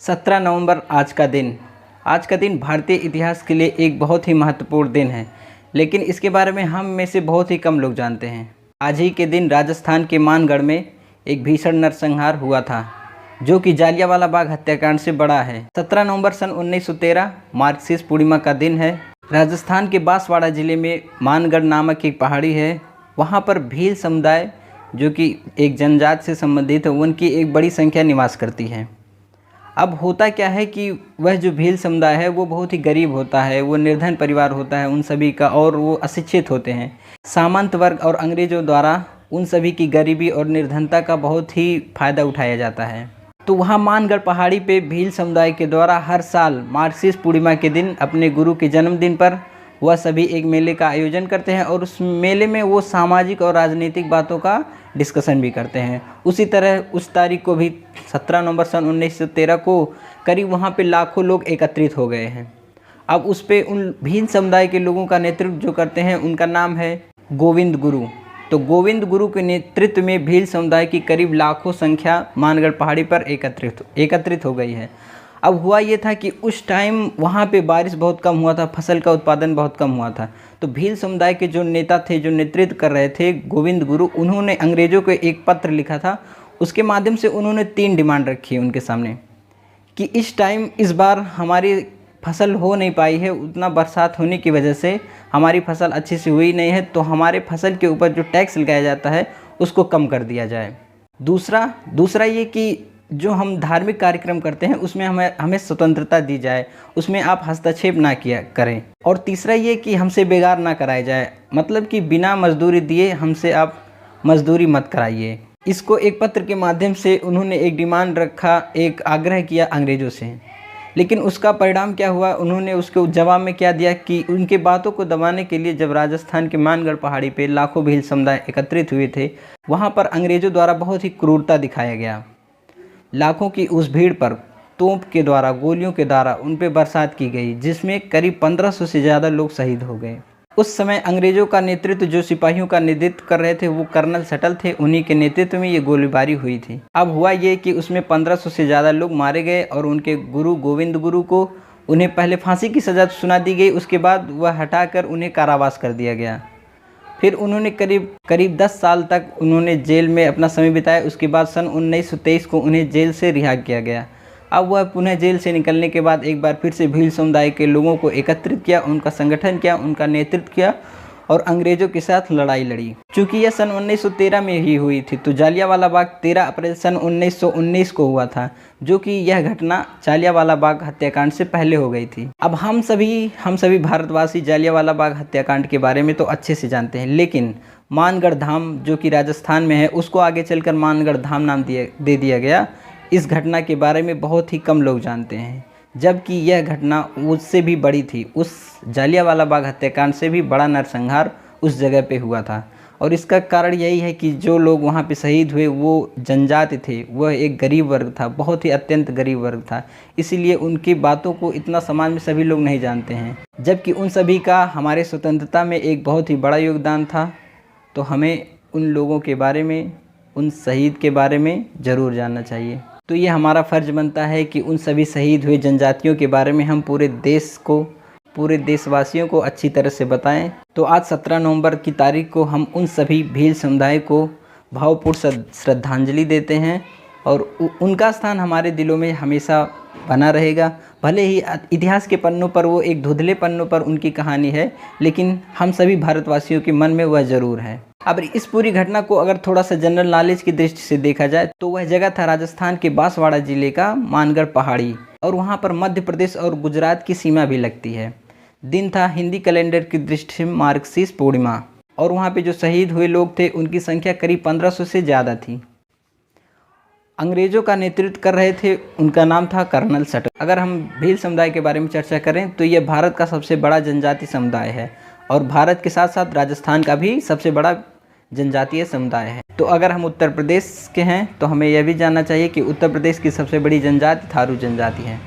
17 नवंबर आज का दिन भारतीय इतिहास के लिए एक बहुत ही महत्वपूर्ण दिन है, लेकिन इसके बारे में हम में से बहुत ही कम लोग जानते हैं। आज ही के दिन राजस्थान के मानगढ़ में एक भीषण नरसंहार हुआ था, जो कि जालियांवाला बाग हत्याकांड से बड़ा है। 17 नवंबर सन 1913 मार्गशीर्ष पूर्णिमा का दिन है। राजस्थान के बांसवाड़ा जिले में मानगढ़ नामक एक पहाड़ी है। वहाँ पर भील समुदाय, जो कि एक जनजाति से संबंधित है, उनकी एक बड़ी संख्या निवास करती है। अब होता क्या है कि वह जो भील समुदाय है वो बहुत ही गरीब होता है, वो निर्धन परिवार होता है उन सभी का, और वो अशिक्षित होते हैं। सामंत वर्ग और अंग्रेज़ों द्वारा उन सभी की गरीबी और निर्धनता का बहुत ही फ़ायदा उठाया जाता है। तो वहाँ मानगढ़ पहाड़ी पे भील समुदाय के द्वारा हर साल मार्गशीर्ष पूर्णिमा के दिन अपने गुरु के जन्मदिन पर वह सभी एक मेले का आयोजन करते हैं, और उस मेले में वो सामाजिक और राजनीतिक बातों का डिस्कशन भी करते हैं। उसी तरह उस तारीख को भी 17 नवंबर सन 1913 को करीब वहाँ पे लाखों लोग एकत्रित हो गए हैं। अब उस पे उन भील समुदाय के लोगों का नेतृत्व जो करते हैं उनका नाम है गोविंद गुरु। तो गोविंद गुरु के नेतृत्व में भील समुदाय की करीब लाखों संख्या मानगढ़ पहाड़ी पर एकत्रित हो गई है। अब हुआ ये था कि उस टाइम वहाँ पे बारिश बहुत कम हुआ था, फसल का उत्पादन बहुत कम हुआ था। तो भील समुदाय के जो नेता थे, जो नेतृत्व कर रहे थे गोविंद गुरु, उन्होंने अंग्रेज़ों को एक पत्र लिखा था। उसके माध्यम से उन्होंने 3 डिमांड रखी है उनके सामने कि इस बार हमारी फसल हो नहीं पाई है, उतना बरसात होने की वजह से हमारी फसल अच्छी से हुई नहीं है, तो हमारे फसल के ऊपर जो टैक्स लगाया जाता है उसको कम कर दिया जाए। दूसरा ये कि जो हम धार्मिक कार्यक्रम करते हैं उसमें हमें स्वतंत्रता दी जाए, उसमें आप हस्तक्षेप ना किया करें। और तीसरा ये कि हमसे बेगार ना कराया जाए, मतलब कि बिना मजदूरी दिए हमसे आप मजदूरी मत कराइए। इसको एक पत्र के माध्यम से उन्होंने एक डिमांड रखा, एक आग्रह किया अंग्रेज़ों से। लेकिन उसका परिणाम क्या हुआ, उन्होंने उसके जवाब में क्या दिया कि उनके बातों को दबाने के लिए जब राजस्थान के मानगढ़ पहाड़ी पे लाखों भील समुदाय एकत्रित हुए थे, वहाँ पर अंग्रेज़ों द्वारा बहुत ही क्रूरता दिखाया गया। लाखों की उस भीड़ पर तोप के द्वारा, गोलियों के द्वारा उन पे बरसात की गई, जिसमें करीब 1500 से ज़्यादा लोग शहीद हो गए। उस समय अंग्रेज़ों का नेतृत्व, जो सिपाहियों का नेतृत्व कर रहे थे, वो कर्नल सटल थे। उन्हीं के नेतृत्व में ये गोलीबारी हुई थी। अब हुआ ये कि उसमें 1500 से ज़्यादा लोग मारे गए, और उनके गुरु गोविंद गुरु को उन्हें पहले फांसी की सज़ा सुना दी गई। उसके बाद वह हटाकर उन्हें कारावास कर दिया गया। फिर उन्होंने करीब 10 साल तक उन्होंने जेल में अपना समय बिताया। उसके बाद सन 1923 को उन्हें जेल से रिहा किया गया। अब वह पुनः जेल से निकलने के बाद एक बार फिर से भील समुदाय के लोगों को एकत्रित किया, उनका संगठन किया, उनका नेतृत्व किया और अंग्रेज़ों के साथ लड़ाई लड़ी। चूँकि यह सन 1913 में ही हुई थी, तो जालियांवाला बाग 13 अप्रैल सन 1919 को हुआ था, जो कि यह घटना जालियांवाला बाग हत्याकांड से पहले हो गई थी। अब हम सभी भारतवासी जालियांवाला बाग हत्याकांड के बारे में तो अच्छे से जानते हैं, लेकिन मानगढ़ धाम जो कि राजस्थान में है, उसको आगे चलकर मानगढ़ धाम नाम दे दिया गया। इस घटना के बारे में बहुत ही कम लोग जानते हैं, जबकि यह घटना उससे भी बड़ी थी। उस जालियांवाला बाग हत्याकांड से भी बड़ा नरसंहार उस जगह पे हुआ था। और इसका कारण यही है कि जो लोग वहाँ पे शहीद हुए वो जनजाति थे, वह एक गरीब वर्ग था, बहुत ही अत्यंत गरीब वर्ग था। इसीलिए उनकी बातों को इतना समाज में सभी लोग नहीं जानते हैं, जबकि उन सभी का हमारे स्वतंत्रता में एक बहुत ही बड़ा योगदान था। तो हमें उन लोगों के बारे में, उन शहीद के बारे में ज़रूर जानना चाहिए। तो ये हमारा फ़र्ज़ बनता है कि उन सभी शहीद हुए जनजातियों के बारे में हम पूरे देशवासियों को अच्छी तरह से बताएं। तो आज 17 नवंबर की तारीख को हम उन सभी भील समुदाय को भावपूर्ण श्रद्धांजलि देते हैं, और उनका स्थान हमारे दिलों में हमेशा बना रहेगा। भले ही इतिहास के पन्नों पर वो एक धुंधले पन्नों पर उनकी कहानी है, लेकिन हम सभी भारतवासियों के मन में वह ज़रूर है। अब इस पूरी घटना को अगर थोड़ा सा जनरल नॉलेज की दृष्टि से देखा जाए, तो वह जगह था राजस्थान के बांसवाड़ा जिले का मानगढ़ पहाड़ी, और वहाँ पर मध्य प्रदेश और गुजरात की सीमा भी लगती है। दिन था हिंदी कैलेंडर की दृष्टि से मार्गशीर्ष पूर्णिमा, और वहाँ पे जो शहीद हुए लोग थे उनकी संख्या करीब 1500 से ज़्यादा थी। अंग्रेज़ों का नेतृत्व कर रहे थे, उनका नाम था कर्नल सटल। अगर हम भील समुदाय के बारे में चर्चा करें तो यह भारत का सबसे बड़ा जनजातीय समुदाय है, और भारत के साथ साथ राजस्थान का भी सबसे बड़ा जनजातीय समुदाय है। तो अगर हम उत्तर प्रदेश के हैं तो हमें यह भी जानना चाहिए कि उत्तर प्रदेश की सबसे बड़ी जनजाति थारू जनजाति है।